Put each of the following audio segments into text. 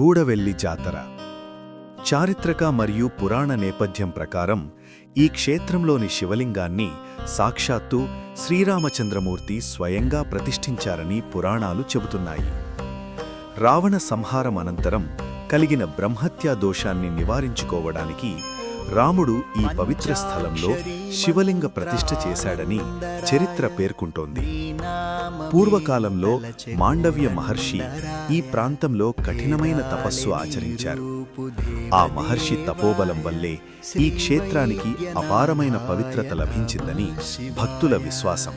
గూడవెల్లి జాతర చారిత్రక మరియు పురాణ నేపథ్యం ప్రకారం ఈ క్షేత్రంలోని శివలింగాన్ని సాక్షాత్తు శ్రీరామచంద్రమూర్తి స్వయంగా ప్రతిష్ఠించారని పురాణాలు చెబుతున్నాయి. రావణ సంహారం అనంతరం కలిగిన బ్రహ్మత్యా దోషాన్ని నివారించుకోవడానికి రాముడు ఈ పవిత్ర స్థలంలో శివలింగ ప్రతిష్ఠ చేశాడని చరిత్ర పేర్కొంటోంది. పూర్వకాలంలో మాండవ్య మహర్షి ఈ ప్రాంతంలో కఠినమైన తపస్సు ఆచరించారు. ఆ మహర్షి తపోబలం వల్లే ఈ క్షేత్రానికి అపారమైన పవిత్రత లభించిందని భక్తుల విశ్వాసం.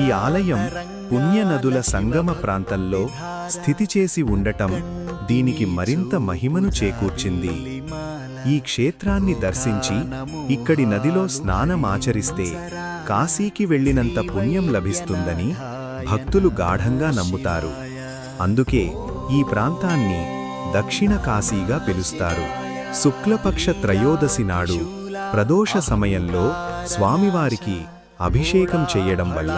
ఈ ఆలయం పుణ్యనదుల సంగమ ప్రాంతంలో స్థితి చేసి ఉండటం దీనికి మరింత మహిమను చేకూర్చింది. ఈ క్షేత్రాన్ని దర్శించి ఇక్కడి నదిలో స్నానమాచరిస్తే కాశీకి వెళ్ళినంత పుణ్యం లభిస్తుందని భక్తులు గాఢంగా నమ్ముతారు. అందుకే ఈ ప్రాంతాన్ని దక్షిణ కాశీగా పిలుస్తారు. శుక్లపక్ష త్రయోదశి నాడు ప్రదోష సమయంలో స్వామివారికి అభిషేకం చేయడం వల్ల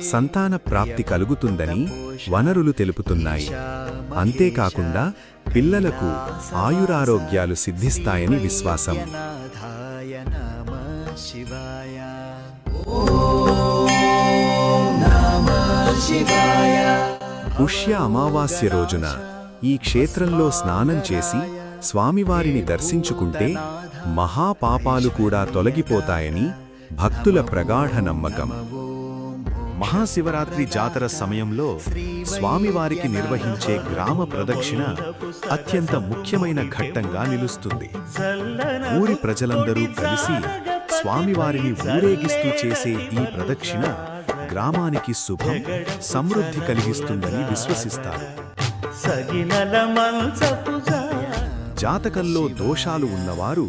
సంతాన ప్రాప్తి కలుగుతుందని వనరులు తెలుపుతున్నాయి. అంతేకాకుండా పిల్లలకు ఆయురారోగ్యాలు సిద్ధిస్తాయని విశ్వాసం. పుష్య అమావాస్య రోజున ఈ క్షేత్రంలో స్నానం చేసి స్వామివారిని దర్శించుకుంటే మహాపాపాలు కూడా తొలగిపోతాయని భక్తుల ప్రగాఢ నమ్మకం. మహాశివరాత్రి జాతర సమయంలో స్వామివారికి నిర్వహించే గ్రామ ప్రదక్షిణ అత్యంత ముఖ్యమైన ఘట్టంగా నిలుస్తుంది. ఊరి ప్రజలందరూ కలిసి స్వామివారిని ఊరేగిస్తూ చేసే ఈ ప్రదక్షిణ గ్రామానికి శుభం, సమృద్ధి కలిగిస్తుందని విశ్వసిస్తారు. జాతకంలో దోషాలు ఉన్నవారు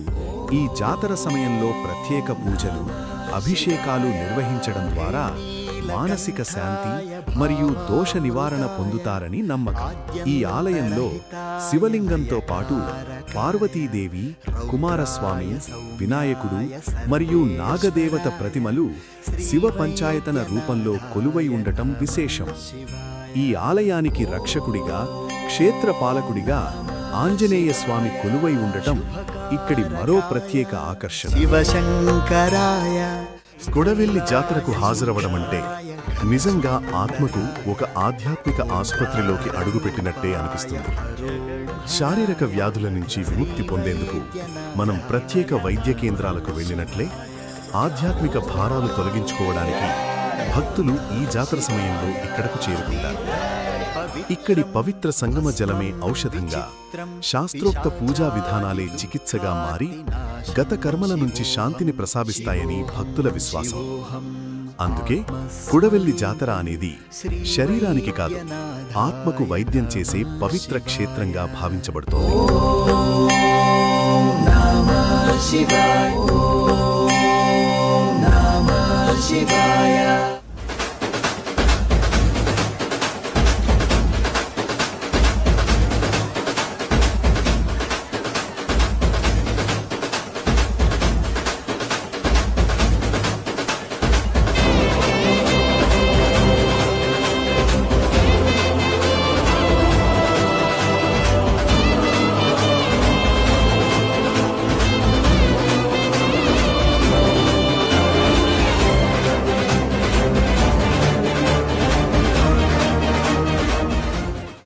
ఈ జాతర సమయంలో ప్రత్యేక పూజలు, అభిషేకాలు నిర్వహించడం ద్వారా మానసిక శాంతి మరియు దోష నివారణ పొందుతారని నమ్మకం. ఈ ఆలయంలో శివలింగంతో పాటు పార్వతీదేవి, కుమారస్వామి, వినాయకుడు మరియు నాగదేవత ప్రతిమలు శివ పంచాయతన రూపంలో కొలువై ఉండటం విశేషం. ఈ ఆలయానికి రక్షకుడిగా, క్షేత్రపాలకుడిగా ఆంజనేయ స్వామి కొలువై ఉండటం ఇక్కడి మరో ప్రత్యేక ఆకర్షణ. గూడవెల్లి జాతరకు హాజరవడమంటే నిజంగా ఆత్మకు ఒక ఆధ్యాత్మిక ఆసుపత్రిలోకి అడుగుపెట్టినట్టే అనిపిస్తుంది. శారీరక వ్యాధుల నుంచి విముక్తి పొందేందుకు మనం ప్రత్యేక వైద్య కేంద్రాలకు వెళ్ళినట్లే ఆధ్యాత్మిక భారాలు తొలగించుకోవడానికి భక్తులు ఈ జాతర సమయంలో ఇక్కడకు చేరుకుంటారు. ఇక్కడి పవిత్ర సంగమ జలమే ఔషధంగా, శాస్త్రోక్త పూజా విధానాలే చికిత్సగా మారి గత కర్మల నుంచి శాంతిని ప్రసాదిస్తాయని భక్తుల విశ్వాసం. అందుకే గూడవెల్లి జాతర అనేది శరీరానికి కాదు, ఆత్మకు వైద్యం చేసే పవిత్ర క్షేత్రంగా భావించబడుతోంది. శివాయ.